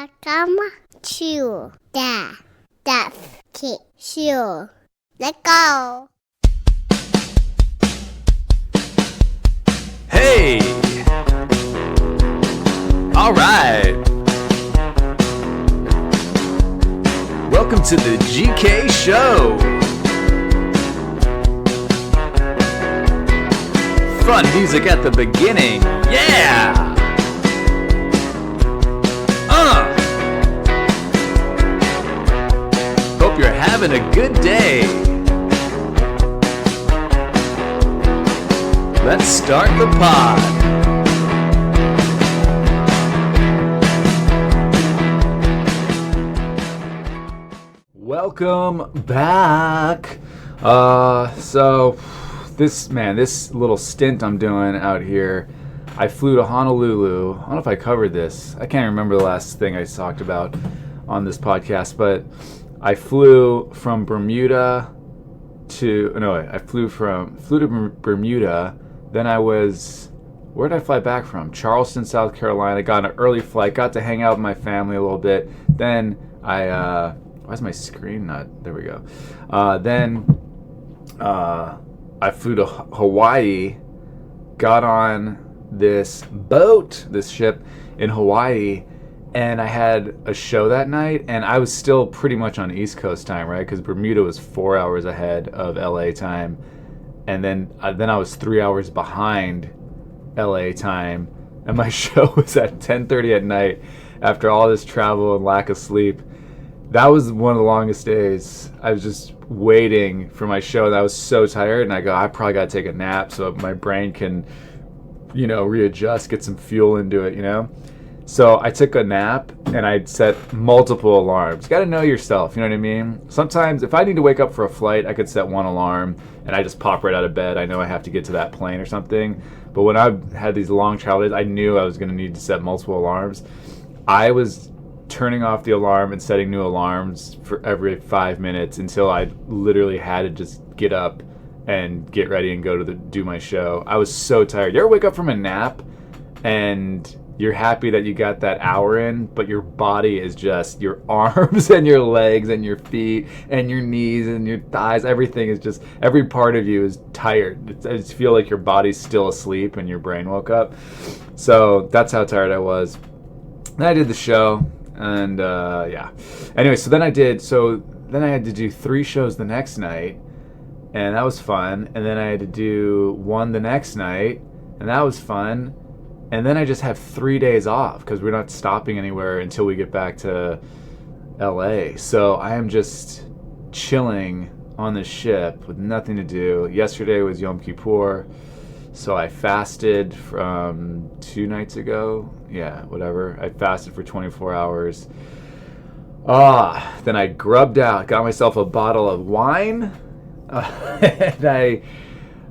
Welcome to the Deaf Kid Show. Let's go. Hey! All right. Welcome to the GK Show. Fun music at the beginning. Yeah! Hope you're having a good day. Let's start the pod. Welcome back. So this little stint I'm doing out here, I flew to Honolulu. I don't know if I covered this. I can't remember the last thing I talked about on this podcast, but I flew from Bermuda I flew to Bermuda. Then where did I fly back from? Charleston, South Carolina. Got an early flight, got to hang out with my family a little bit. Then why's my screen not, there we go. Then I flew to Hawaii, got on this ship in Hawaii, and I had a show that night, and I was still pretty much on East Coast time, right? Because Bermuda was 4 hours ahead of LA time, and then I was 3 hours behind LA time, and my show was at 10:30 at night after all this travel and lack of sleep. That was one of the longest days. I was just waiting for my show, and I was so tired, and I probably got to take a nap so my brain can, readjust, get some fuel into it, So I took a nap, and I'd set multiple alarms. You got to know yourself, you know what I mean? Sometimes if I need to wake up for a flight, I could set one alarm, and I just pop right out of bed. I know I have to get to that plane or something. But when I had these long travel days, I knew I was going to need to set multiple alarms. I was turning off the alarm and setting new alarms for every 5 minutes until I literally had to just get up and get ready and go to do my show. I was so tired. You ever wake up from a nap and you're happy that you got that hour in, but your body is just, your arms and your legs and your feet and your knees and your thighs, everything is just, every part of you is tired. I just feel like your body's still asleep and your brain woke up. So that's how tired I was. Then I did the show, and yeah. Anyway, so then I had to do 3 shows the next night, and that was fun. And then I had to do one the next night, and that was fun. And then I just have 3 days off because we're not stopping anywhere until we get back to LA. So I am just chilling on the ship with nothing to do. Yesterday was Yom Kippur, so I fasted from 2 nights ago. Yeah, whatever. I fasted for 24 hours. Then I grubbed out, got myself a bottle of wine. And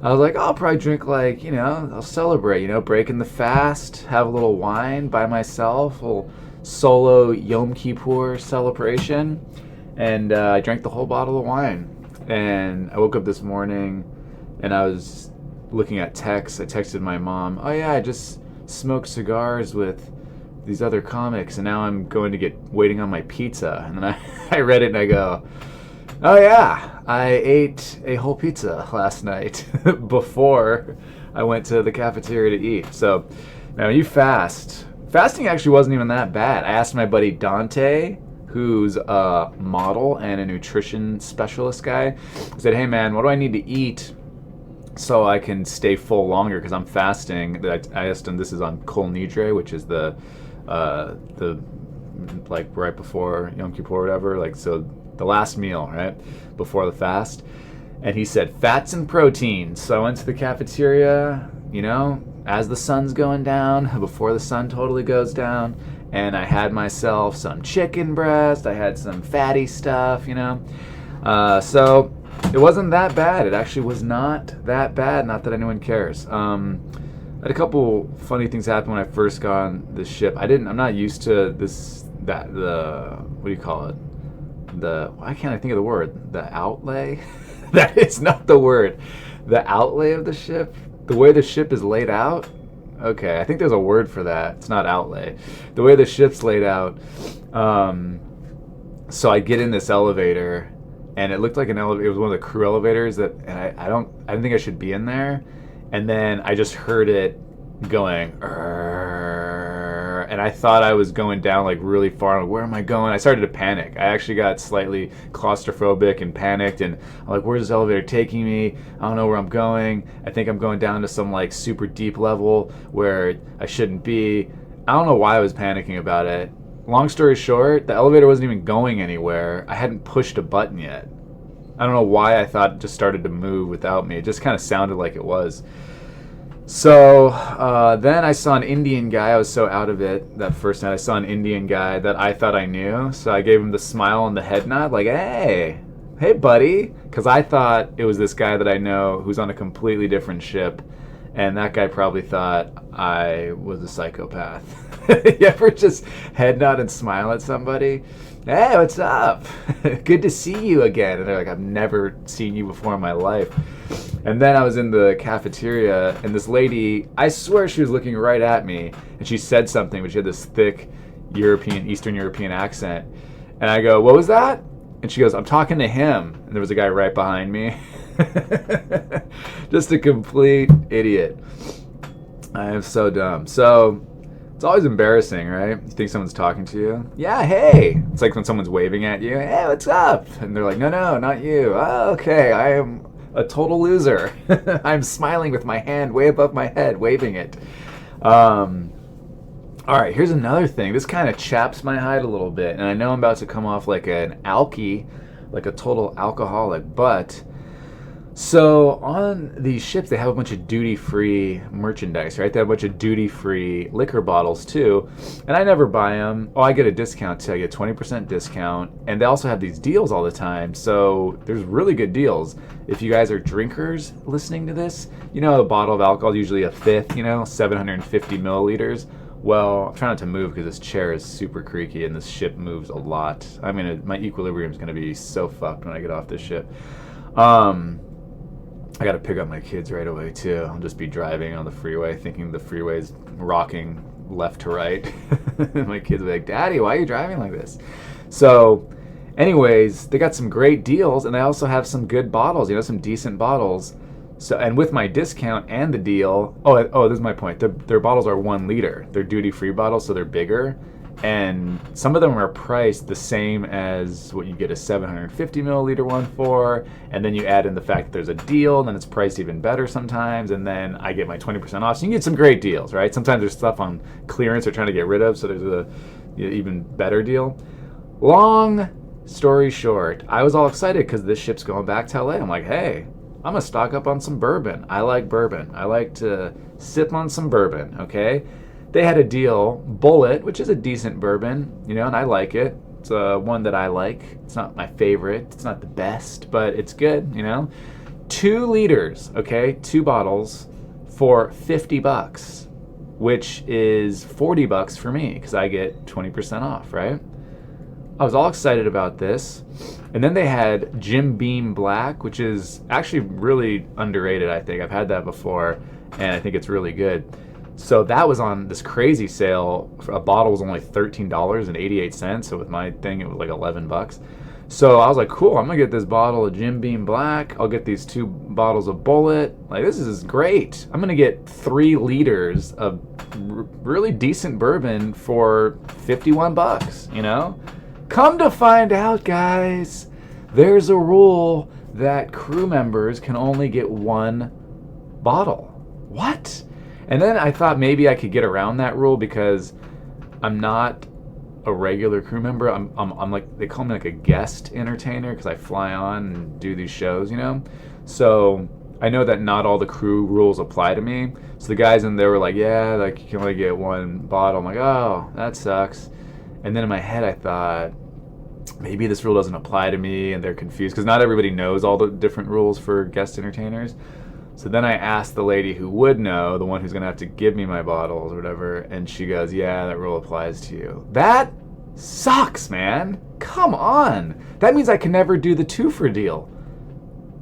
I was like, I'll probably drink I'll celebrate, breaking the fast, have a little wine by myself, a little solo Yom Kippur celebration. And I drank the whole bottle of wine. And I woke up this morning and I was looking at texts. I texted my mom, oh yeah, I just smoked cigars with these other comics and now I'm waiting on my pizza. And then I read it and I go, oh yeah, I ate a whole pizza last night before I went to the cafeteria to eat. So now you fasting actually wasn't even that bad. I asked my buddy Dante, who's a model and a nutrition specialist guy. I said, hey man, what do I need to eat so I can stay full longer? Because I'm fasting. I asked him, this is on Kol Nidre, which is the right before Yom Kippur or whatever, so the last meal, right, before the fast. And he said, fats and proteins. So I went to the cafeteria, as the sun's going down, before the sun totally goes down, and I had myself some chicken breast, I had some fatty stuff, so it wasn't that bad. It actually was not that bad, not that anyone cares. I had a couple funny things happen when I first got on the ship. I'm not used to what do you call it? Why can't I think of the word? The outlay? That is not the word. The outlay of the ship. The way the ship is laid out. Okay, I think there's a word for that. It's not outlay. The way the ship's laid out. So I get in this elevator, and it looked like an elevator. It was one of the crew elevators and I didn't think I should be in there. And then I just heard it going, and I thought I was going down like really far. Like, where am I going? I started to panic. I actually got slightly claustrophobic and panicked, and I'm like, where's this elevator taking me? I don't know where I'm going. I think I'm going down to some like super deep level where I shouldn't be. I don't know why I was panicking about it. Long story short, the elevator wasn't even going anywhere. I hadn't pushed a button yet. I don't know why I thought it just started to move without me. It just kind of sounded like it was. So then I saw an Indian guy. I was so out of it that first night. I saw an Indian guy that I thought I knew. So I gave him the smile and the head nod, like, hey buddy. Because I thought it was this guy that I know who's on a completely different ship. And that guy probably thought I was a psychopath. You ever just head nod and smile at somebody? Hey, what's up? Good to see you again. And they're like, I've never seen you before in my life. And then I was in the cafeteria, and this lady, I swear she was looking right at me, and she said something, but she had this thick Eastern European accent. And I go, what was that? And she goes, I'm talking to him. And there was a guy right behind me. Just a complete idiot. I am so dumb. So it's always embarrassing, right? You think someone's talking to you. Yeah, hey. It's like when someone's waving at you. Hey, what's up? And they're like, no, not you. Oh, okay, I am a total loser. I'm smiling with my hand way above my head, waving it. All right, here's another thing. This kind of chaps my hide a little bit. And I know I'm about to come off like an alkie, like a total alcoholic, but... So on these ships, they have a bunch of duty-free merchandise, right? They have a bunch of duty-free liquor bottles too, and I never buy them. Oh, I get a discount too. I get 20% discount, and they also have these deals all the time. So there's really good deals. If you guys are drinkers listening to this, you know a bottle of alcohol is usually a fifth, 750 milliliters. Well, I'm trying not to move because this chair is super creaky and this ship moves a lot. I mean, my equilibrium is going to be so fucked when I get off this ship. I got to pick up my kids right away, too. I'll just be driving on the freeway thinking the freeway's rocking left to right. My kids will be like, Daddy, why are you driving like this? So, anyways, they got some great deals, and they also have some good bottles, some decent bottles. So, and with my discount and the deal, this is my point. Their bottles are 1 liter. They're duty-free bottles, so they're bigger. And some of them are priced the same as what you get a 750 milliliter one for, and then you add in the fact that there's a deal, and then it's priced even better sometimes, and then I get my 20% off. So you can get some great deals, right? Sometimes there's stuff on clearance they're trying to get rid of, so there's a even better deal. Long story short, I was all excited because this ship's going back to LA. I'm like, hey, I'm gonna stock up on some bourbon. I like bourbon. I like to sip on some bourbon, okay? They had a deal, Bullet, which is a decent bourbon, and I like it. It's one that I like. It's not my favorite. It's not the best, but it's good, 2 liters, okay? 2 bottles for $50, which is $40 for me because I get 20% off, right? I was all excited about this. And then they had Jim Beam Black, which is actually really underrated, I think. I've had that before, and I think it's really good. So that was on this crazy sale. A bottle was only $13.88. So with my thing, it was like $11. So I was like, cool, I'm going to get this bottle of Jim Beam Black. I'll get these 2 bottles of Bullet. Like, this is great. I'm going to get 3 liters of really decent bourbon for $51, Come to find out, guys, there's a rule that crew members can only get 1 bottle. What? And then I thought maybe I could get around that rule because I'm not a regular crew member. I'm like, they call me like a guest entertainer because I fly on and do these shows, So I know that not all the crew rules apply to me. So the guys in there were like, yeah, like you can only get 1 bottle. I'm like, oh, that sucks. And then in my head I thought, maybe this rule doesn't apply to me, and they're confused because not everybody knows all the different rules for guest entertainers. So then I asked the lady who would know, the one who's going to have to give me my bottles or whatever, and she goes, yeah, that rule applies to you. That sucks, man. Come on. That means I can never do the 2-for deal.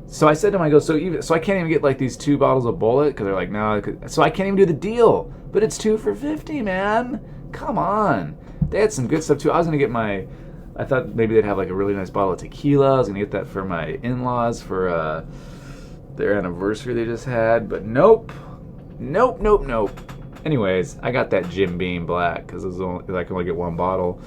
So I said to him, I go, so I can't even get like these 2 bottles of Bullet? Because they're like, no. So I can't even do the deal. but it's 2 for $50, man. Come on. They had some good stuff too. I was gonna get I thought maybe they'd have like a really nice bottle of tequila. I was gonna get that for my in-laws for their anniversary they just had, but nope. Anyways, I got that Jim Beam Black because I can only get one bottle,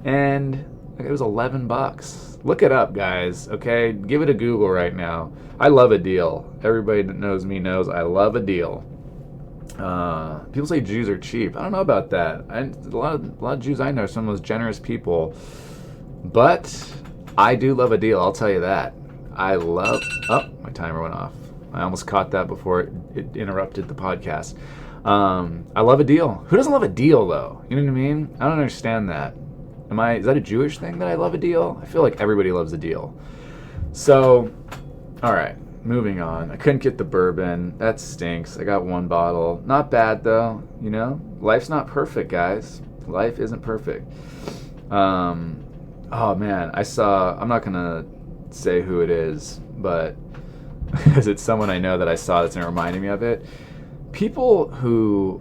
and it was $11. Look it up, guys. Okay, give it a Google right now. I love a deal. Everybody that knows me knows I love a deal. People say Jews are cheap. I don't know about that. A lot of Jews I know are some of the most generous people, but I do love a deal. I'll tell you that. Oh, my timer went off. I almost caught that before it interrupted the podcast. I love a deal. Who doesn't love a deal, though? You know what I mean? I don't understand that. Is that a Jewish thing that I love a deal? I feel like everybody loves a deal. So, all right, moving on. I couldn't get the bourbon. That stinks. I got one bottle. Not bad, though. You know, life's not perfect, guys. Life isn't perfect. Oh, man, I'm not going to say who it is, but because it's someone I know that I saw that's reminding me of it. People who,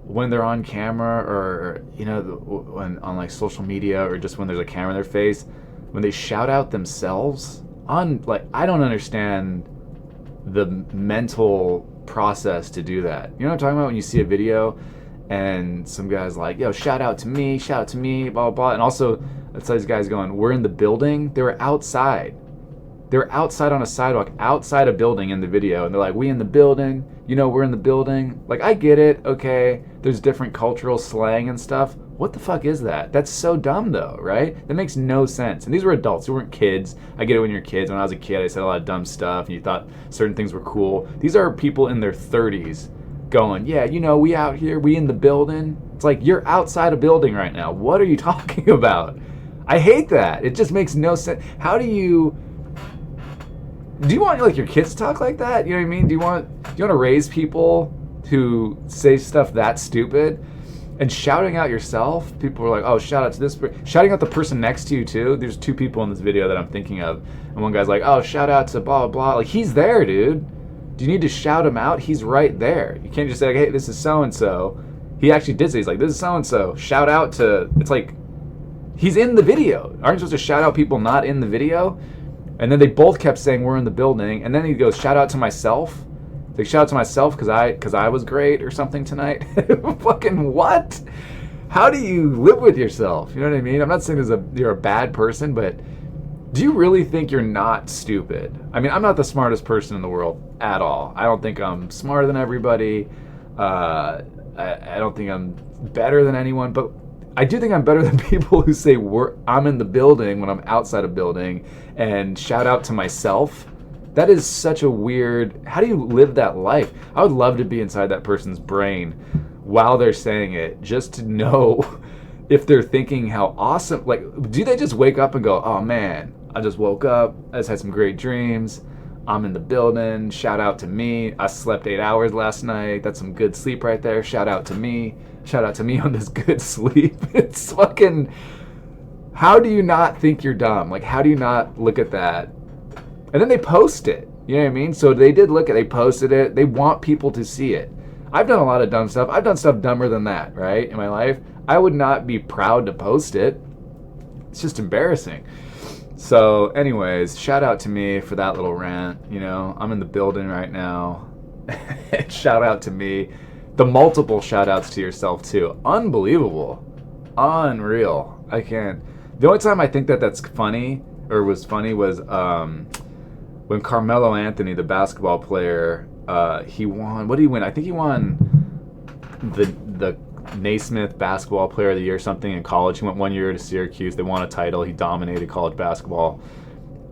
when they're on camera or, you know, when on like social media or just when there's a camera in their face, when they shout out themselves on, like, I don't understand the mental process to do that. You know what I'm talking about? When you see a video and some guy's like, yo, shout out to me, blah, blah, blah. And also, it's these guys going, we're in the building. They were outside. They were outside on a sidewalk, outside a building in the video. And they're like, we in the building. You know, we're in the building. Like, I get it. Okay. There's different cultural slang and stuff. What the fuck is that? That's so dumb, though, right? That makes no sense. And these were adults. They weren't kids. I get it when you're kids. When I was a kid, I said a lot of dumb stuff, and you thought certain things were cool. These are people in their 30s going, yeah, you know, we out here, we in the building. It's like, you're outside a building right now. What are you talking about? I hate that. It just makes no sense. How do you want like your kids to talk like that? You know what I mean? Do you want to raise people who say stuff that stupid? And shouting out yourself, people are like, oh, shout out to this person. Shouting out the person next to you too. There's two people in this video that I'm thinking of, and one guy's like, oh, shout out to blah blah blah. Like, he's there, dude. Do you need to shout him out? He's right there. You can't just say, like, hey, this is so and so. He actually did say, he's like, this is so and so. Shout out to. It's like, he's in the video. Aren't you supposed to shout out people not in the video? And then they both kept saying we're in the building, and then he goes, shout out to myself. Like, shout out to myself because I was great or something tonight. Fucking what? How do you live with yourself? You know what I mean? I'm not saying you're a bad person, but do you really think you're not stupid? I mean, I'm not the smartest person in the world at all. I don't think I'm smarter than everybody. I don't think I'm better than anyone, but I do think I'm better than people who say I'm in the building when I'm outside a building and shout out to myself. That is such a weird... How do you live that life? I would love to be inside that person's brain while they're saying it, just to know if they're thinking how awesome... Like, do they just wake up and go, oh man, I just woke up, I just had some great dreams, I'm in the building, shout out to me, I slept 8 hours last night, that's some good sleep right there, shout out to me on this good sleep. It's fucking... How do you not think you're dumb? Like, how do you not look at that? And then they post it. You know what I mean? So they posted it. They want people to see it. I've done a lot of dumb stuff. I've done stuff dumber than that, right, in my life. I would not be proud to post it. It's just embarrassing. So anyways, shout out to me for that little rant. You know, I'm in the building right now. Shout out to me. The multiple shout outs to yourself too. Unbelievable. Unreal. I can't. The only time I think that's funny or was funny was when Carmelo Anthony, the basketball player, he won. What did he win? I think he won the Naismith Basketball Player of the Year or something in college. He went 1 year to Syracuse. They won a title. He dominated college basketball.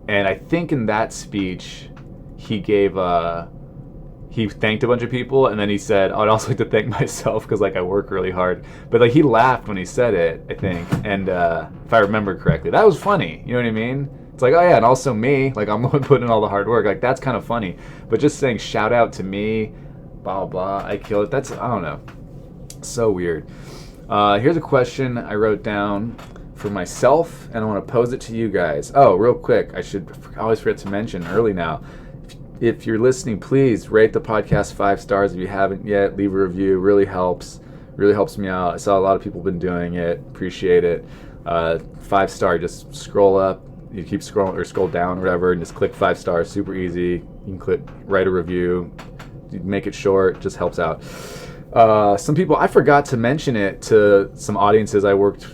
And I think in that speech, he gave he thanked a bunch of people, and then he said, I'd also like to thank myself because, like, I work really hard. But, like, he laughed when he said it, I think. And if I remember correctly, that was funny. You know what I mean? It's like, oh, yeah, and also me. Like, I'm the one putting in all the hard work. Like, that's kind of funny. But just saying, shout out to me, blah, blah, I killed it. That's, I don't know. So weird. Here's a question I wrote down for myself, and I want to pose it to you guys. Oh, real quick, I always forget to mention early now. if you're listening, please rate the podcast 5 stars if you haven't yet. Leave a review. Really helps me out. I saw a lot of people been doing it. Appreciate it. 5-star, just scroll up. You keep scrolling or scroll down or whatever, and just click 5 stars. Super easy. You can click write a review. Make it short. Just helps out. Some people, I forgot to mention it to some audiences I worked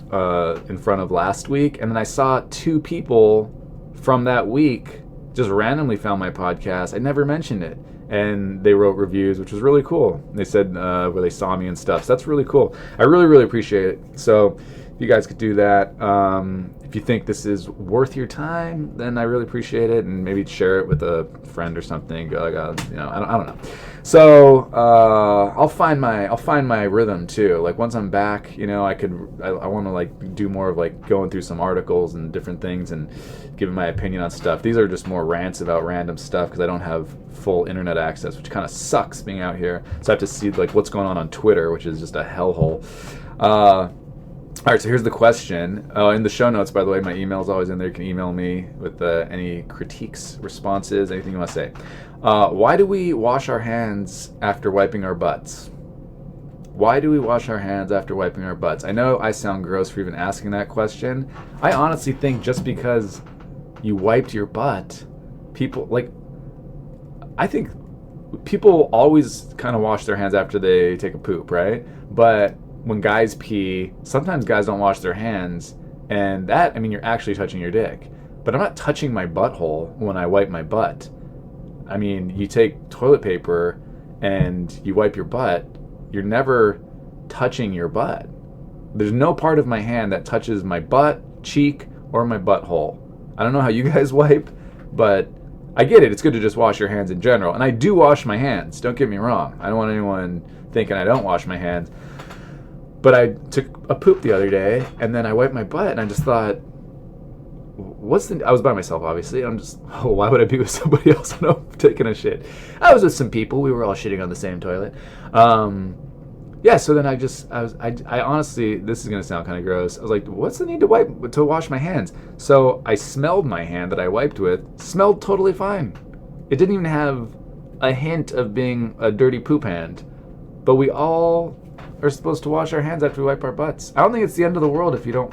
in front of last week, and then I saw 2 people from that week just randomly found my podcast. I never mentioned it, and they wrote reviews, which was really cool. They said where they saw me and stuff. So that's really cool. I really appreciate it. So if you guys could do that, if you think this is worth your time, then I really appreciate it, and maybe share it with a friend or something. I don't know. So I'll find my rhythm too. Like once I'm back, I want to like do more of like going through some articles and different things and giving my opinion on stuff. These are just more rants about random stuff because I don't have full internet access, which kind of sucks being out here. So I have to see like what's going on Twitter, which is just a hellhole. All right, so here's the question. In the show notes, by the way, my email is always in there. You can email me with any critiques, responses, anything you want to say. Why do we wash our hands after wiping our butts? Why do we wash our hands after wiping our butts? I know I sound gross for even asking that question. I honestly think just because you wiped your butt, I think people always kind of wash their hands after they take a poop, right? But when guys pee, sometimes guys don't wash their hands, and that, you're actually touching your dick. But I'm not touching my butthole when I wipe my butt. You take toilet paper and you wipe your butt, you're never touching your butt. There's no part of my hand that touches my butt, cheek, or my butthole. I don't know how you guys wipe, but I get it. It's good to just wash your hands in general. And I do wash my hands. Don't get me wrong. I don't want anyone thinking I don't wash my hands. But I took a poop the other day, and then I wiped my butt, and I just thought, I was by myself, obviously. I'm just, why would I be with somebody else when I'm taking a shit? I was with some people. We were all shitting on the same toilet. So then I honestly, this is going to sound kind of gross. I was like, what's the need to wash my hands? So I smelled my hand that I wiped with, smelled totally fine. It didn't even have a hint of being a dirty poop hand. But we all are supposed to wash our hands after we wipe our butts. I don't think it's the end of the world if you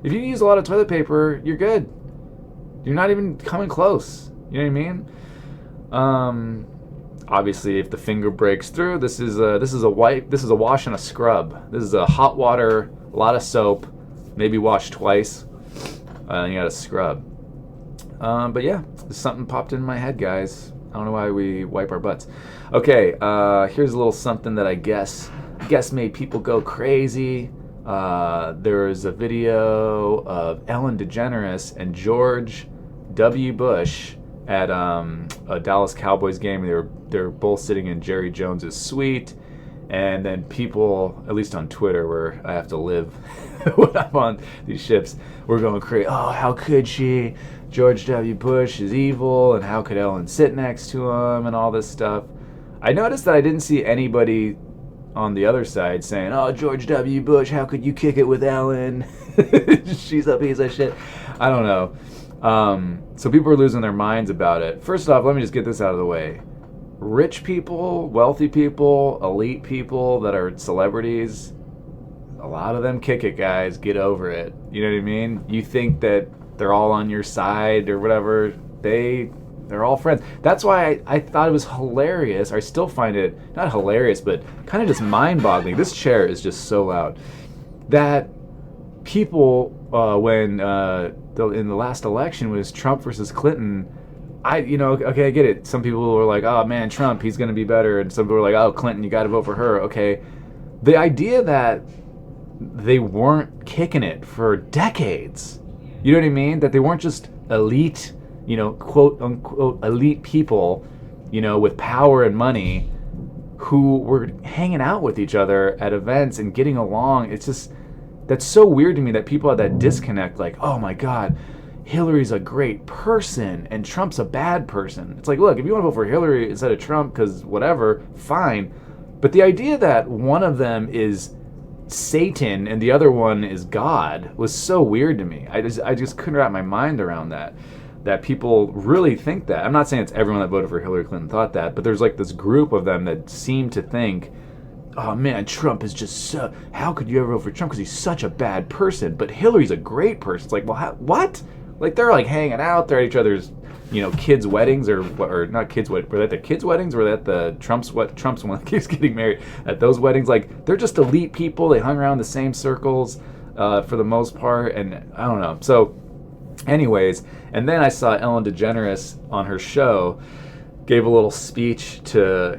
use a lot of toilet paper, you're good. You're not even coming close. You know what I mean? Obviously, if the finger breaks through, this is a wash and a scrub. This is a hot water, a lot of soap, maybe wash twice, and you got to scrub. But yeah, something popped in my head, guys. I don't know why we wipe our butts. Okay, here's a little something that I guess made people go crazy. There's a video of Ellen DeGeneres and George W. Bush at a Dallas Cowboys game. They're both sitting in Jerry Jones's suite, and then people, at least on Twitter, where I have to live when I'm on these ships, we're going crazy. Oh, how could she? George W. Bush is evil, and how could Ellen sit next to him, and all this stuff. I noticed that I didn't see anybody on the other side saying, oh, George W. Bush, how could you kick it with Ellen? She's a piece of shit. I don't know. So people are losing their minds about it. First off, let me just get this out of the way. Rich people, wealthy people, elite people that are celebrities, a lot of them kick it, guys. Get over it. You know what I mean? You think that they're all on your side or whatever. They're all friends. That's why I thought it was hilarious. I still find it not hilarious, but kind of just mind-boggling. This chair is just so loud. That people, when in the last election was Trump versus Clinton, I get it. Some people were like, oh man, Trump, he's going to be better. And some people were like, oh, Clinton, you got to vote for her. Okay. The idea that they weren't kicking it for decades. You know what I mean? That they weren't just elite, quote unquote elite people, with power and money who were hanging out with each other at events and getting along. It's just, that's so weird to me that people have that disconnect, like, oh my God, Hillary's a great person and Trump's a bad person. It's like, look, if you want to vote for Hillary instead of Trump because whatever, fine. But the idea that one of them is Satan and the other one is God was so weird to me. I just couldn't wrap my mind around that. that people really think that. I'm not saying it's everyone that voted for Hillary Clinton thought that, but there's like this group of them that seem to think, oh man, Trump is just so, how could you ever vote for Trump because he's such a bad person, but Hillary's a great person. It's like, well, what? Like, they're like hanging out, they're at each other's, kids' weddings, or not kids' weddings, were they at the kids' weddings, or were they at the Trump's one that keeps getting married at those weddings? Like, they're just elite people, they hung around the same circles for the most part, and I don't know. So, anyways, and then I saw Ellen DeGeneres on her show, gave a little speech to,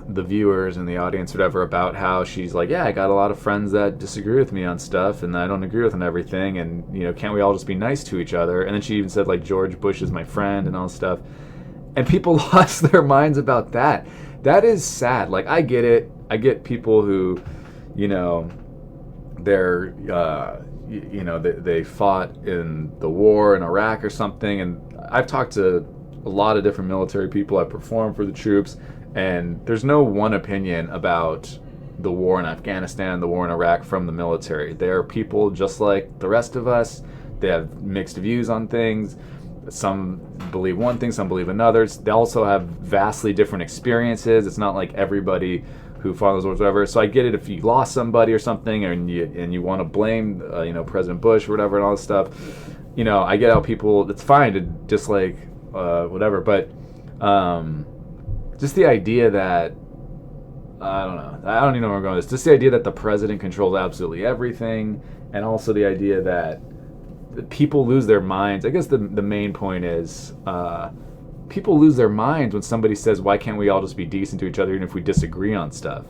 the viewers and the audience, whatever, about how she's like, yeah, I got a lot of friends that disagree with me on stuff, and I don't agree with on everything, and, can't we all just be nice to each other? And then she even said, like, George Bush is my friend and all this stuff. And people lost their minds about that. That is sad. Like, I get it. I get people who, they're, they fought in the war in Iraq or something, and I've talked to a lot of different military people. I perform for the troops, and there's no one opinion about the war in Afghanistan, the war in Iraq from the military. They are people just like the rest of us. They have mixed views on things. Some believe one thing, some believe another. They also have vastly different experiences. It's not like everybody who follows or whatever. So I get it if you lost somebody or something, and you want to blame President Bush or whatever and all this stuff. I get how people, it's fine to dislike whatever, but just the idea that, I don't know, I don't even know where I'm going with this. Just the idea that the president controls absolutely everything, and also the idea that people lose their minds. I guess the main point is people lose their minds when somebody says, why can't we all just be decent to each other even if we disagree on stuff?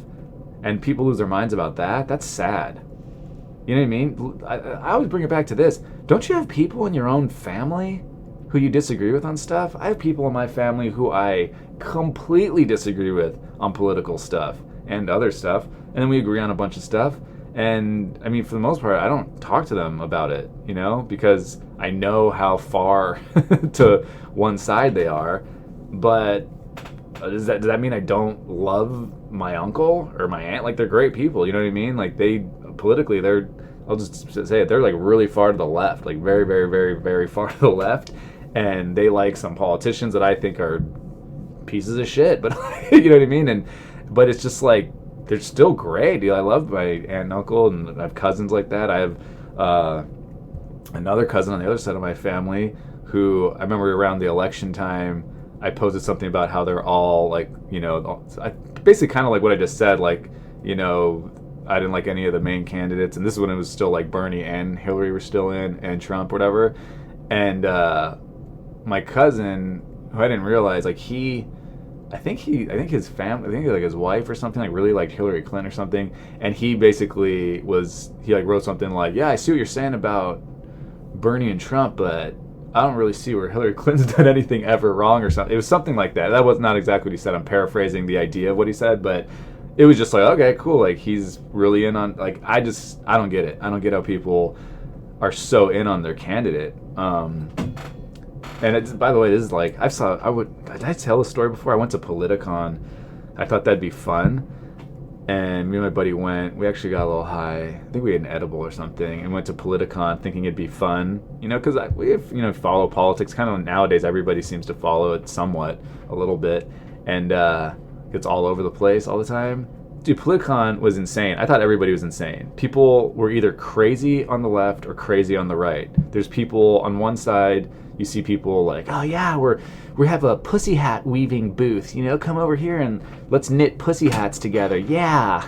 And people lose their minds about that. That's sad. You know what I mean? I always bring it back to this. Don't you have people in your own family who you disagree with on stuff? I have people in my family who I completely disagree with on political stuff and other stuff, and then we agree on a bunch of stuff. And I mean, for the most part, I don't talk to them about it, because I know how far to one side they are. But does that mean I don't love my uncle or my aunt? Like, they're great people, you know what I mean? Like, politically, I'll just say it, they're like really far to the left, like very, very, very, very far to the left. And they like some politicians that I think are pieces of shit, but you know what I mean? But it's just like, they're still great. I love my aunt and uncle, and I have cousins like that. I have another cousin on the other side of my family who, I remember around the election time, I posted something about how they're all like, basically kind of like what I just said, like, I didn't like any of the main candidates, and this is when it was still like Bernie and Hillary were still in, and Trump, whatever. And my cousin, who I didn't realize, like I think his family, I think like his wife or something, like really liked Hillary Clinton or something, and he basically wrote something like, yeah, I see what you're saying about Bernie and Trump, but I don't really see where Hillary Clinton's done anything ever wrong or something. It was something like that. That was not exactly what he said. I'm paraphrasing the idea of what he said, but it was just like, okay, cool. Like, he's really in on, like, I don't get it. I don't get how people are so in on their candidate. And it's, by the way, this is like, did I tell a story before? I went to Politicon. I thought that'd be fun. And me and my buddy went. We actually got a little high. I think we had an edible or something, and went to Politicon thinking it'd be fun. Because we follow politics. Kind of nowadays, everybody seems to follow it somewhat, a little bit. And it's all over the place all the time. Dude, Politicon was insane. I thought everybody was insane. People were either crazy on the left or crazy on the right. There's people on one side. You see people like, oh yeah, we have a pussy hat weaving booth. Come over here and let's knit pussy hats together. Yeah.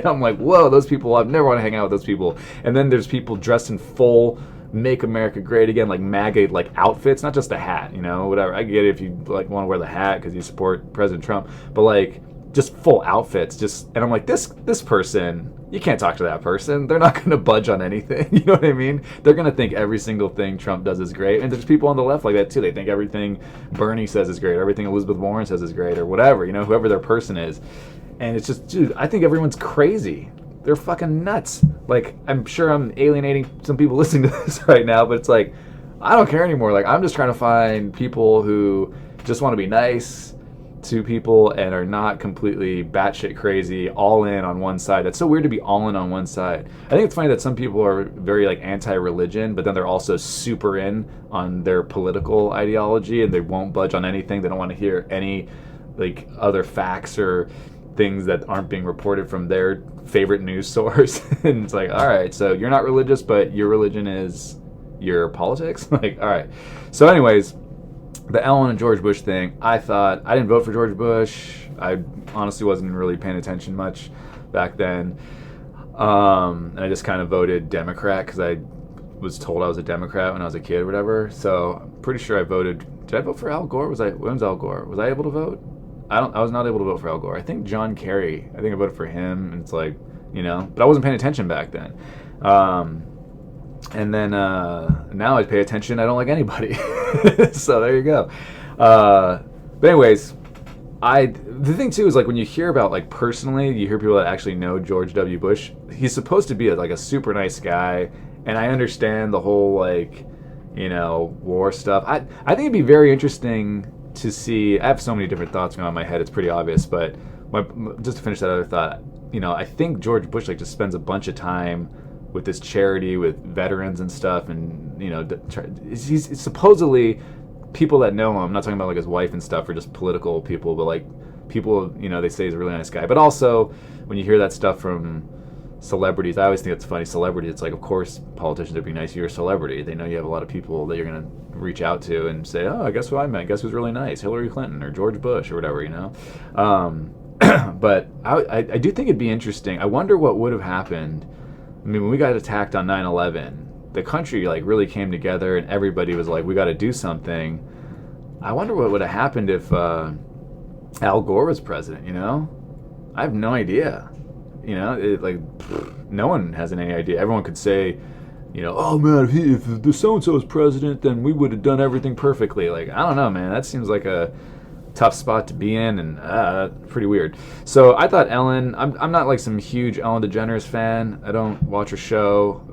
I'm like, whoa, those people, I've never want to hang out with those people. And then there's people dressed in full Make America Great Again, like MAGA, like outfits, not just a hat, whatever. I get it if you like want to wear the hat because you support President Trump, but like just full outfits. And I'm like, this person, you can't talk to that person. They're not going to budge on anything. You know what I mean? They're going to think every single thing Trump does is great. And there's people on the left like that too. They think everything Bernie says is great, or everything Elizabeth Warren says is great, or whatever, whoever their person is. And it's just, dude, I think everyone's crazy. They're fucking nuts. Like, I'm sure I'm alienating some people listening to this right now, but it's like, I don't care anymore. Like, I'm just trying to find people who just want to be nice to people and are not completely batshit crazy, all in on one side. That's so weird to be all in on one side. I think it's funny that some people are very like anti-religion, but then they're also super in on their political ideology and they won't budge on anything. They don't want to hear any like other facts or things that aren't being reported from their favorite news source. And it's like, all right, so you're not religious, but your religion is your politics. Like, all right. So anyways, the Ellen and George Bush thing, I thought, I didn't vote for George Bush. I honestly wasn't really paying attention much back then. And I just kind of voted Democrat because I was told I was a Democrat when I was a kid or whatever. So I'm pretty sure I voted. Did I vote for Al Gore? When was Al Gore? Was I able to vote? I was not able to vote for Al Gore. I think John Kerry. I think I voted for him. And it's like, you know, but I wasn't paying attention back then. And then now I pay attention. I don't like anybody. So there you go. But anyways, the thing too is like when you hear about like personally, you hear people that actually know George W. Bush. He's supposed to be like a super nice guy, and I understand the whole like, you know, war stuff. I think it'd be very interesting to see. I have so many different thoughts going on in my head. It's pretty obvious, but just to finish that other thought, you know, I think George Bush like just spends a bunch of time with this charity with veterans and stuff, and you know, he's supposedly, people that know him, I'm not talking about like his wife and stuff or just political people, but like people, you know, they say he's a really nice guy. But also when you hear that stuff from celebrities, I always think it's funny. Celebrities, it's like, of course politicians would be nice. You're a celebrity, they know you have a lot of people that you're gonna reach out to and say, oh, I guess who I met, guess who's really nice, Hillary Clinton or George Bush or whatever, you know. But I do think it'd be interesting. I wonder what would have happened. I mean, when we got attacked on 9/11, the country like really came together and everybody was like, we got to do something. I wonder what would have happened if Al Gore was president, you know? I have no idea. You know, no one has any idea. Everyone could say, you know, oh man, if the so-and-so was president, then we would have done everything perfectly. Like, I don't know, man. That seems like a tough spot to be in, and pretty weird. So I thought Ellen, I'm not like some huge Ellen DeGeneres fan. I don't watch her show.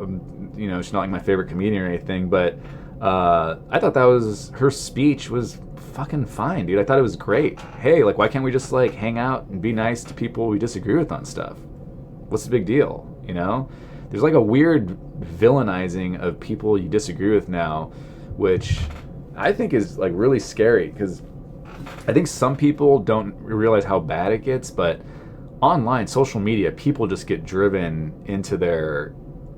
You know, she's not like my favorite comedian or anything, but I thought her speech was fucking fine, dude. I thought it was great. Hey, like, why can't we just like hang out and be nice to people we disagree with on stuff? What's the big deal, you know? There's like a weird villainizing of people you disagree with now, which I think is like really scary, because I think some people don't realize how bad it gets, but online, social media, people just get driven into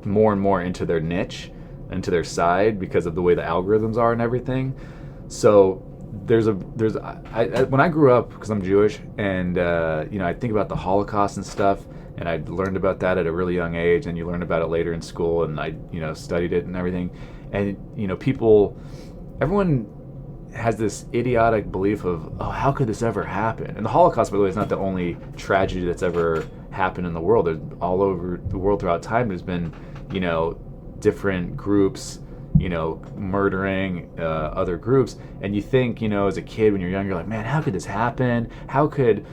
more and more into their niche, into their side, because of the way the algorithms are and everything. So when I grew up, because I'm Jewish, and you know, I think about the Holocaust and stuff, and I learned about that at a really young age, and you learn about it later in school, and I, you know, studied it and everything. And you know, everyone has this idiotic belief of, oh, how could this ever happen? And the Holocaust, by the way, is not the only tragedy that's ever happened in the world. There's all over the world throughout time, there's been, you know, different groups, you know, murdering other groups. And you think, you know, as a kid when you're young, you're like, man, how could this happen? How could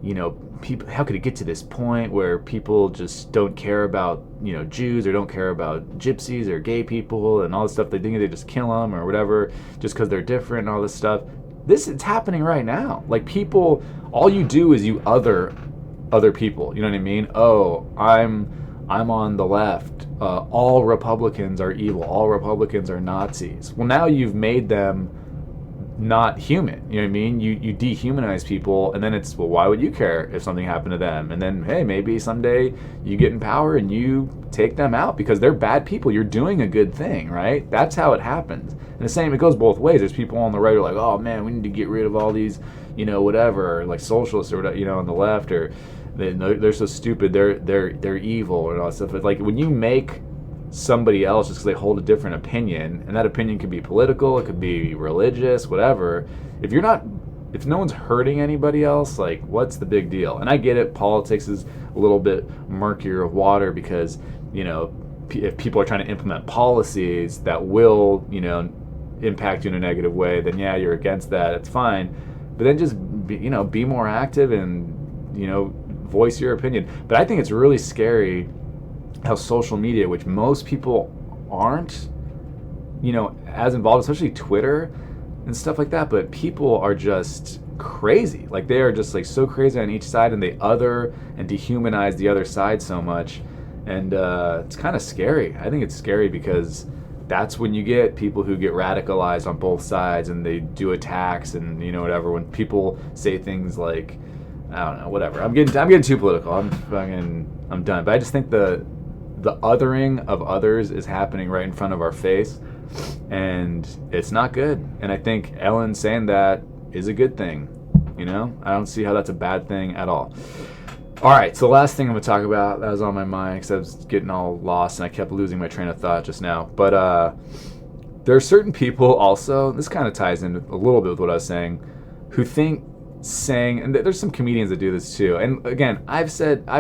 you know, people, how could it get to this point where people just don't care about, you know, Jews, or don't care about gypsies or gay people and all this stuff? They think they just kill them or whatever just because they're different and all this stuff. It's happening right now. Like, people, all you do is you other people. You know what I mean? Oh, I'm on the left. All Republicans are evil. All Republicans are Nazis. Well, now you've made them not human. You know what I mean? You dehumanize people, and then it's, well, why would you care if something happened to them? And then, hey, maybe someday you get in power and you take them out because they're bad people. You're doing a good thing, right? That's how it happens. And the same, it goes both ways. There's people on the right who are like, oh man, we need to get rid of all these, you know, whatever, like socialists or whatever, you know, on the left, or they're so stupid, they're evil and all that stuff. But like, when you make somebody else just because they hold a different opinion, and that opinion could be political, it could be religious, whatever, if no one's hurting anybody else, like, what's the big deal? And I get it, politics is a little bit murkier of water because, you know, if people are trying to implement policies that will, you know, impact you in a negative way, then yeah, you're against that, it's fine. But then just be more active and, you know, voice your opinion. But I think it's really scary how social media, which most people aren't, you know, as involved, especially Twitter, and stuff like that, but people are just crazy. Like, they are just like so crazy on each side, and they other and dehumanize the other side so much, and it's kind of scary. I think it's scary because that's when you get people who get radicalized on both sides, and they do attacks and whatever. When people say things like, I don't know, whatever. I'm getting too political. I'm done. But I just think the othering of others is happening right in front of our face, and it's not good. And I think Ellen saying that is a good thing. I don't see how that's a bad thing at all. All right, so the last thing I'm going to talk about that was on my mind, because I was getting all lost and I kept losing my train of thought just now. But there are certain people also, this kind of ties in a little bit with what I was saying, who think saying, and there's some comedians that do this too, and again, I've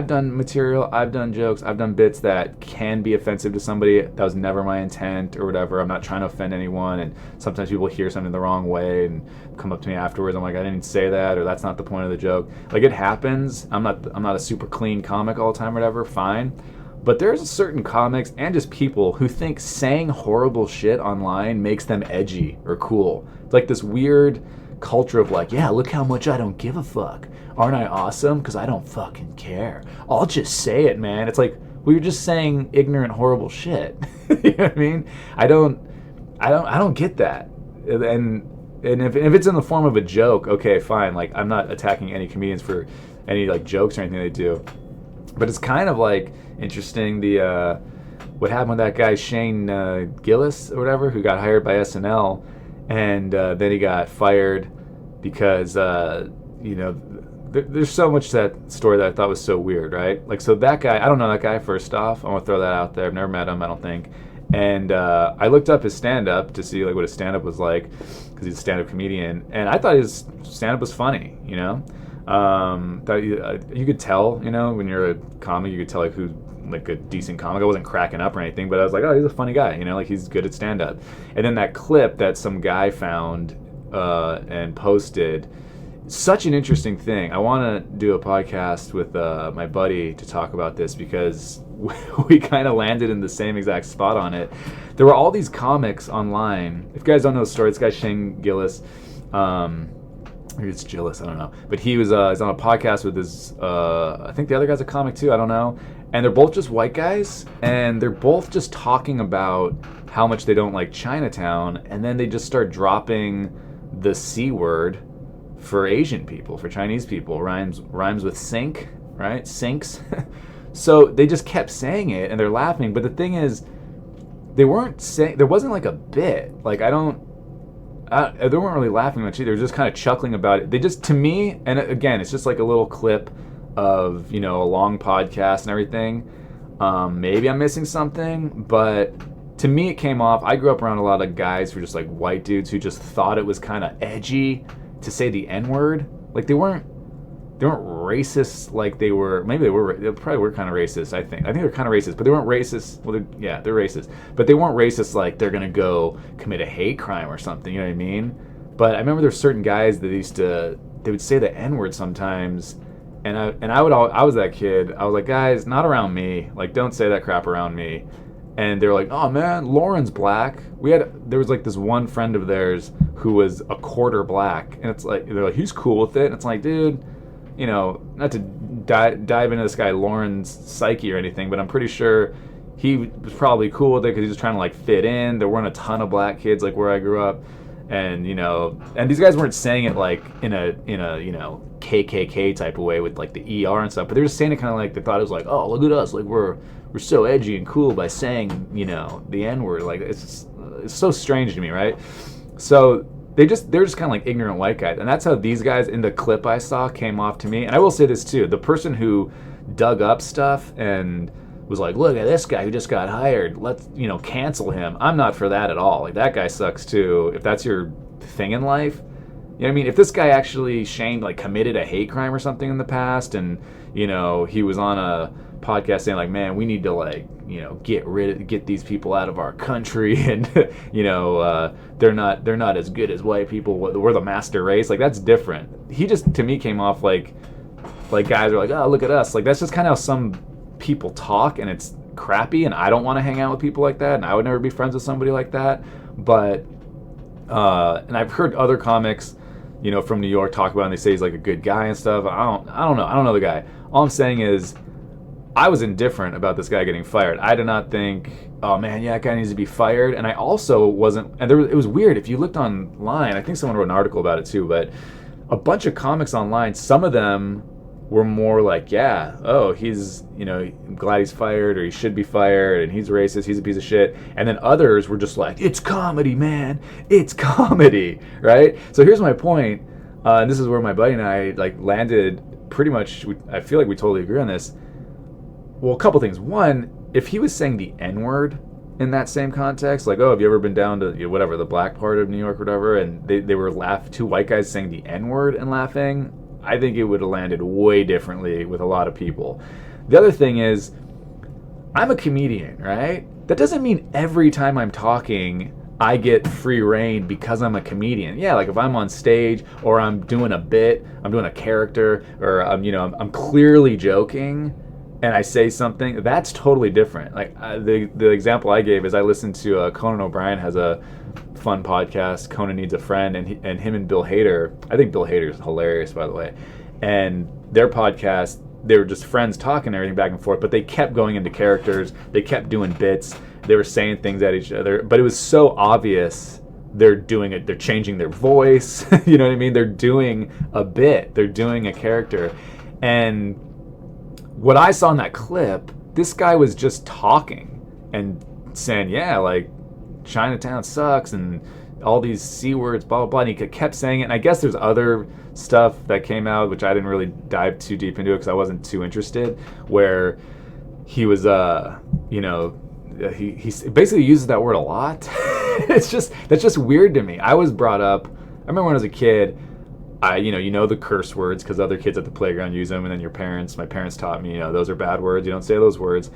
done material, I've done jokes, I've done bits that can be offensive to somebody. That was never my intent or whatever. I'm not trying to offend anyone, and sometimes people hear something the wrong way and come up to me afterwards. I'm like, I didn't say that, or that's not the point of the joke. Like, it happens. I'm not a super clean comic all the time or whatever, fine. But there's certain comics and just people who think saying horrible shit online makes them edgy or cool. It's like this weird culture of like, yeah, look how much I don't give a fuck. Aren't I awesome? Because I don't fucking care. I'll just say it, man. It's like, well, you're just saying ignorant, horrible shit. You know what I mean? I don't get that. And if it's in the form of a joke, okay, fine. Like, I'm not attacking any comedians for any like jokes or anything they do. But it's kind of like interesting what happened with that guy Shane Gillis or whatever, who got hired by SNL. And then he got fired because, there's so much to that story that I thought was so weird, right? Like, so that guy, I don't know that guy, first off. I want to throw that out there. I've never met him, I don't think. And I looked up his stand-up to see, like, what his stand-up was like, because he's a stand-up comedian. And I thought his stand-up was funny, That you could tell, when you're a comic, you could tell, like, who, like, a decent comic. I wasn't cracking up or anything, but I was like, oh, he's a funny guy, like, he's good at stand-up. And then that clip that some guy found and posted, such an interesting thing. I want to do a podcast with my buddy to talk about this, because we kind of landed in the same exact spot on it. There were all these comics online. If you guys don't know the story, this guy Shane Gillis, maybe it's Gillis, I don't know. But he's on a podcast with his, I think the other guy's a comic too, I don't know. And they're both just white guys, and they're both just talking about how much they don't like Chinatown, and then they just start dropping the C word for Asian people, for Chinese people. Rhymes with sink, right? Sinks. So they just kept saying it, and they're laughing. But the thing is, they weren't saying, there wasn't like a bit. Like, they weren't really laughing much either. They were just kind of chuckling about it. They just, to me, and again, it's just like a little clip of, a long podcast and everything. Maybe I'm missing something, but to me it came off, I grew up around a lot of guys who were just like white dudes who just thought it was kind of edgy to say the N-word. Like, they weren't racist like they were. Maybe they probably were kind of racist, I think they're kind of racist, but they weren't racist. Well, they're racist, but they weren't racist like they're gonna go commit a hate crime or something, you know what I mean? But I remember there's certain guys that they would say the N-word sometimes, and I was that kid. I was like, guys, not around me. Like, don't say that crap around me. And they were like, oh man, Lauren's black. There was like this one friend of theirs who was a quarter black, and it's like, they're like, he's cool with it. And it's like, dude, not to dive into this guy Lauren's psyche or anything, but I'm pretty sure he was probably cool with it because he was trying to like fit in. There weren't a ton of black kids like where I grew up, and and these guys weren't saying it like in a KKK type of way with like the ER and stuff, but they were just saying it kind of like they thought it was like, oh, look at us, like we're so edgy and cool by saying the N-word. Like, it's so strange to me, right? So they're just kind of like ignorant white guys, and that's how these guys in the clip I saw came off to me. And I will say this too: the person who dug up stuff and was like, look at this guy who just got hired, let's cancel him. I'm not for that at all. Like, that guy sucks too. If that's your thing in life, you know what I mean? If this guy actually, Shane, like, committed a hate crime or something in the past, and he was on a podcast saying like, man, we need to like get these people out of our country, and they're not as good as white people, we're the master race, like, that's different. He just, to me, came off like guys are like, oh, look at us. Like, that's just kind of how some people talk, and it's crappy, and I don't want to hang out with people like that, and I would never be friends with somebody like that. But And I've heard other comics, from New York talk about him. They say he's like a good guy and stuff. I don't know. I don't know the guy. All I'm saying is, I was indifferent about this guy getting fired. I did not think, oh man, yeah, that guy needs to be fired. And I also wasn't, and it was weird. If you looked online, I think someone wrote an article about it too, but a bunch of comics online, some of them were more like, yeah, oh, he's, I'm glad he's fired, or he should be fired, and he's racist, he's a piece of shit. And then others were just like, it's comedy, man. It's comedy, right? So here's my point, and this is where my buddy and I landed pretty much. I feel like we totally agree on this. Well, a couple things. One, if he was saying the N-word in that same context, like, oh, have you ever been down to whatever, the black part of New York or whatever, and they were two white guys saying the N-word and laughing, I think it would have landed way differently with a lot of people. The other thing is, I'm a comedian, right? That doesn't mean every time I'm talking, I get free reign because I'm a comedian. Yeah, like if I'm on stage or I'm doing a bit, I'm doing a character, or I'm clearly joking, and I say something, that's totally different. Like the example I gave is I listened to Conan O'Brien has a fun podcast, Conan Needs a Friend, and him and Bill Hader. I think Bill Hader is hilarious, by the way. And their podcast, they were just friends talking and everything back and forth, but they kept going into characters. They kept doing bits. They were saying things at each other, but it was so obvious they're doing it. They're changing their voice. You know what I mean? They're doing a bit. They're doing a character. And what I saw in that clip, this guy was just talking and saying, yeah, like, Chinatown sucks and all these C words, blah, blah, blah. And he kept saying it. And I guess there's other stuff that came out, which I didn't really dive too deep into it because I wasn't too interested, where he was, he basically uses that word a lot. That's just weird to me. I was brought up, I remember when I was a kid, the curse words because other kids at the playground use them, and then my parents taught me, those are bad words, you don't say those words.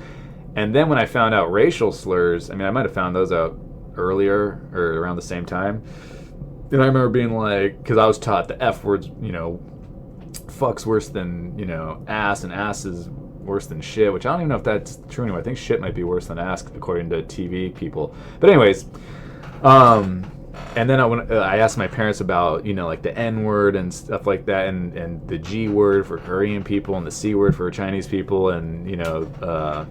And then when I found out racial slurs, I might have found those out earlier or around the same time. And I remember being like, because I was taught the F words, fuck's worse than, ass, and ass is worse than shit, which I don't even know if that's true anymore. I think shit might be worse than ass according to TV people. But anyways, and then I asked my parents about, like the N word and stuff like that, and the G word for Korean people and the C word for Chinese people, and for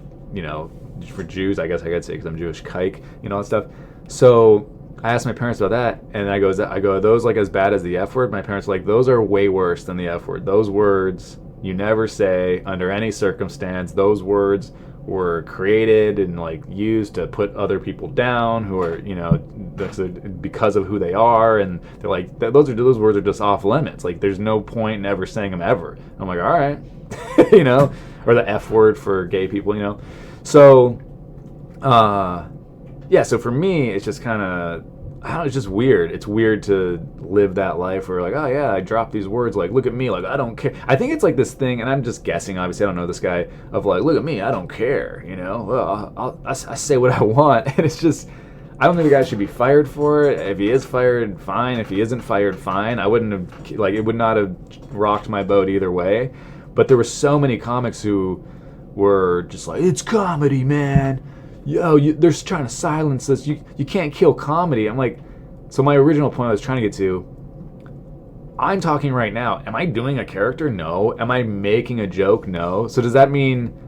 Jews, I guess I could say because I'm Jewish, kike, all that stuff. So I asked my parents about that, and I go, are those like as bad as the F word? My parents were like, those are way worse than the F word. Those words you never say under any circumstance. Those words were created and like used to put other people down who are, because of who they are, and they're like, those words are just off limits. Like there's no point in ever saying them ever. I'm like, all right, or the F word for gay people, So, so for me, it's just kind of, it's just weird. It's weird to live that life where like, oh yeah, I drop these words, like, look at me, like, I don't care. I think it's like this thing, and I'm just guessing, obviously I don't know this guy, of like, look at me, I don't care, well, I say what I want. And it's just, I don't think the guy should be fired for it. If he is fired, fine. If he isn't fired, fine. I wouldn't have, like, it would not have rocked my boat either way. But there were so many comics who were just like, it's comedy, man. Yo, they're trying to silence us. You can't kill comedy. I'm like, so my original point I was trying to get to, I'm talking right now. Am I doing a character? No. Am I making a joke? No. So does that mean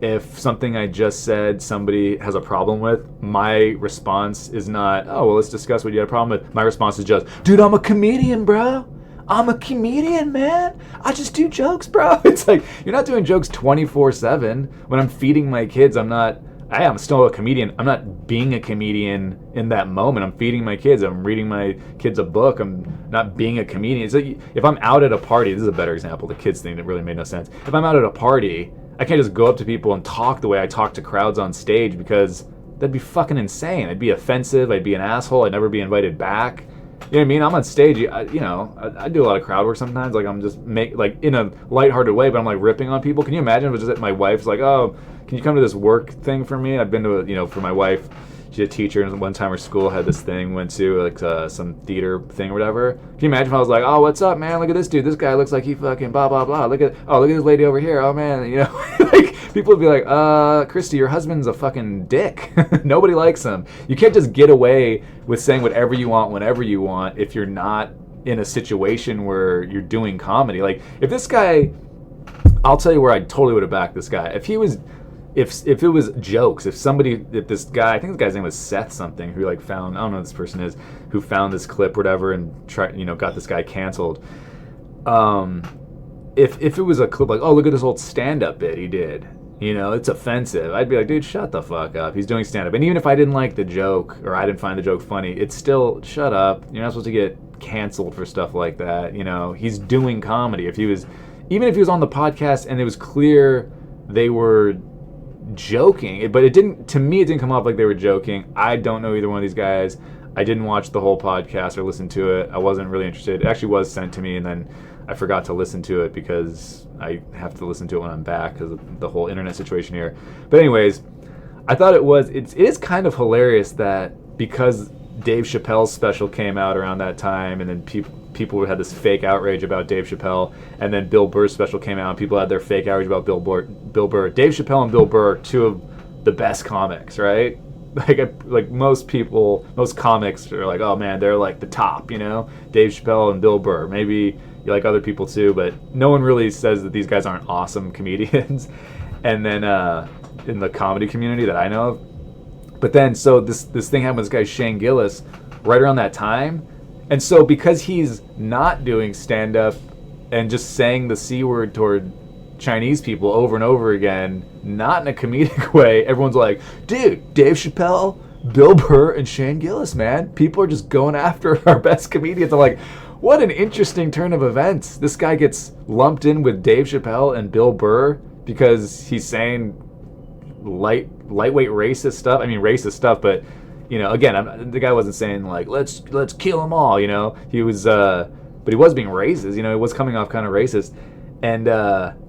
if something I just said somebody has a problem with, my response is not, oh, well, let's discuss what you had a problem with. My response is just, dude, I'm a comedian, bro. I'm a comedian, man. I just do jokes, bro. It's like, you're not doing jokes 24/7. When I'm feeding my kids, I am still a comedian. I'm not being a comedian in that moment. I'm feeding my kids. I'm reading my kids a book. I'm not being a comedian. It's like, if I'm out at a party, this is a better example, the kids thing that really made no sense. If I'm out at a party, I can't just go up to people and talk the way I talk to crowds on stage, because that'd be fucking insane. I'd be offensive. I'd be an asshole. I'd never be invited back. You know what I mean? I'm on stage, I do a lot of crowd work sometimes, like I'm just in a lighthearted way, but I'm like ripping on people. Can you imagine if it was just that my wife's like, oh, can you come to this work thing for me? I've been to, for my wife, she's a teacher, and one time her school had this thing, went to like some theater thing or whatever. Can you imagine if I was like, oh, what's up, man? Look at this dude. This guy looks like he fucking blah blah blah. Look at this lady over here. Oh man, you know, like people would be like, Christy, your husband's a fucking dick. Nobody likes him. You can't just get away with saying whatever you want whenever you want if you're not in a situation where you're doing comedy. Like if this guy, I'll tell you where I totally would have backed this guy. If he was, if it was jokes, if this guy, I think this guy's name was Seth something, who like found, I don't know who this person is, who found this clip or whatever and got this guy canceled. If it was a clip like, oh, look at this old stand-up bit he did, you know, it's offensive, I'd be like, dude, shut the fuck up. He's doing stand-up. And even if I didn't like the joke or I didn't find the joke funny, it's still, shut up. You're not supposed to get canceled for stuff like that. You know, he's doing comedy. Even if he was on the podcast and it was clear they were joking, but it didn't come off like they were joking. I don't know either one of these guys. I didn't watch the whole podcast or listen to it. I wasn't really interested. It actually was sent to me, and then I forgot to listen to it because I have to listen to it when I'm back because of the whole internet situation here. But anyways, I thought it is kind of hilarious that because Dave Chappelle's special came out around that time, and then people had this fake outrage about Dave Chappelle, and then Bill Burr's special came out, and people had their fake outrage about Bill Burr. Dave Chappelle and Bill Burr are two of the best comics, right? Like most comics are like, oh man, they're like the top, you know? Dave Chappelle and Bill Burr. Maybe you like other people too, but no one really says that these guys aren't awesome comedians. And then in the comedy community that I know of. But then, so this thing happened with this guy Shane Gillis right around that time. And so because he's not doing stand-up and just saying the C word toward Chinese people over and over again, not in a comedic way, everyone's like, dude, Dave Chappelle, Bill Burr, and Shane Gillis, man. People are just going after our best comedians. I'm like, what an interesting turn of events. This guy gets lumped in with Dave Chappelle and Bill Burr because he's saying lightweight racist stuff. I mean, racist stuff, but you know, again, the guy wasn't saying like let's kill them all. You know, he was, but he was being racist. You know, he was coming off kind of racist, and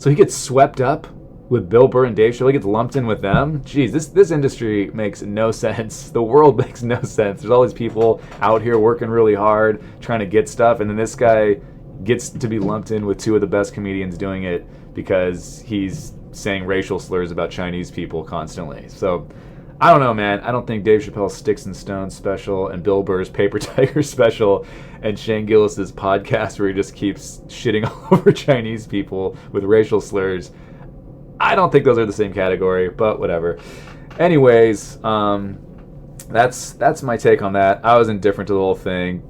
so he gets swept up with Bill Burr and Dave Chappelle. He gets lumped in with them. Jeez, this industry makes no sense. The world makes no sense. There's all these people out here working really hard trying to get stuff, and then this guy gets to be lumped in with two of the best comedians doing it because he's saying racial slurs about Chinese people constantly. So I don't know, man. I don't think Dave Chappelle's Sticks and Stones special and Bill Burr's Paper Tiger special and Shane Gillis's podcast where he just keeps shitting all over Chinese people with racial slurs, I don't think those are the same category, but whatever. Anyways, that's my take on that. I was indifferent to the whole thing.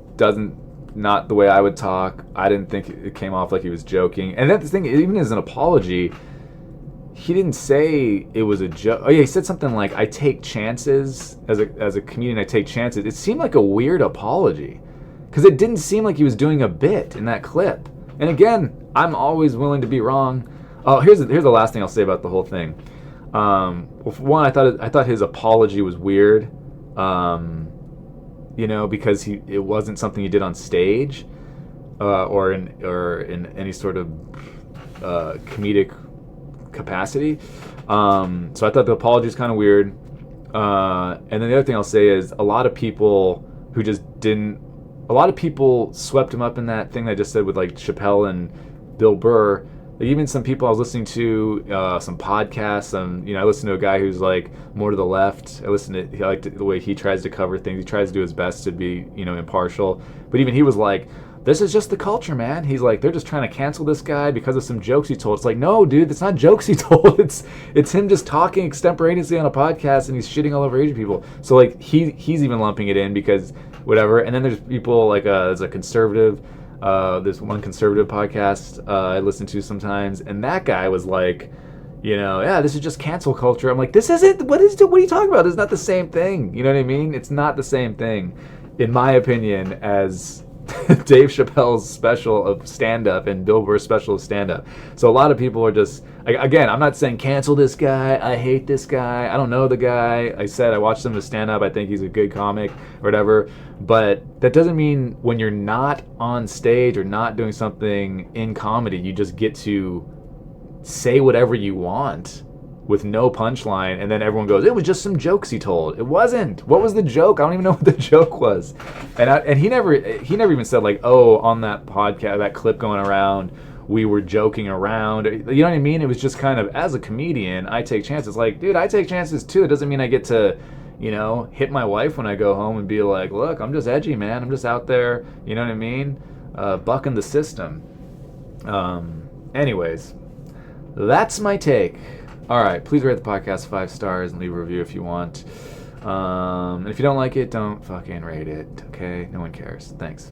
Not the way I would talk. I didn't think it came off like he was joking. And that's the thing, even as an apology, he didn't say it was a joke. Oh yeah, he said something like, I take chances, as a comedian, I take chances. It seemed like a weird apology because it didn't seem like he was doing a bit in that clip. And again, I'm always willing to be wrong. Oh, here's the last thing I'll say about the whole thing. Well, for one, I thought his apology was weird. You know, because it wasn't something he did on stage, or in any sort of comedic capacity. So I thought the apology is kind of weird. And then the other thing I'll say is a lot of people swept him up in that thing I just said with like Chappelle and Bill Burr. Like even some people I was listening to, some podcasts, I listened to a guy who's like more to the left. I liked the way he tries to cover things. He tries to do his best to be, impartial. But even he was like, this is just the culture, man. He's like, they're just trying to cancel this guy because of some jokes he told. It's like, no, dude, it's not jokes he told. It's him just talking extemporaneously on a podcast and he's shitting all over Asian people. So like he's even lumping it in because whatever. And then there's people like there's a conservative. There's one conservative podcast I listen to sometimes, and that guy was like, yeah, this is just cancel culture. I'm like, this isn't. What are you talking about? It's not the same thing. You know what I mean? It's not the same thing, in my opinion, as Dave Chappelle's special of stand-up and Bill Burr's special of stand-up. So a lot of people are just, again, I'm not saying cancel this guy. I hate this guy. I don't know the guy. I said I watched him to stand-up. I think he's a good comic or whatever. But that doesn't mean when you're not on stage or not doing something in comedy, you just get to say whatever you want with no punchline, and then everyone goes, it was just some jokes he told. It wasn't. What was the joke? I don't even know what the joke was. And he never even said like, oh, on that podcast, that clip going around, we were joking around. You know what I mean? It was just kind of, as a comedian, I take chances. Like, dude, I take chances too. It doesn't mean I get to, hit my wife when I go home and be like, look, I'm just edgy, man. I'm just out there, you know what I mean? Bucking the system. Anyways, that's my take. All right, please rate the podcast 5 stars and leave a review if you want. And if you don't like it, don't fucking rate it, okay? No one cares. Thanks.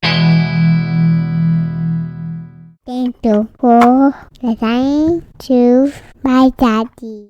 Thank you for listening to my daddy.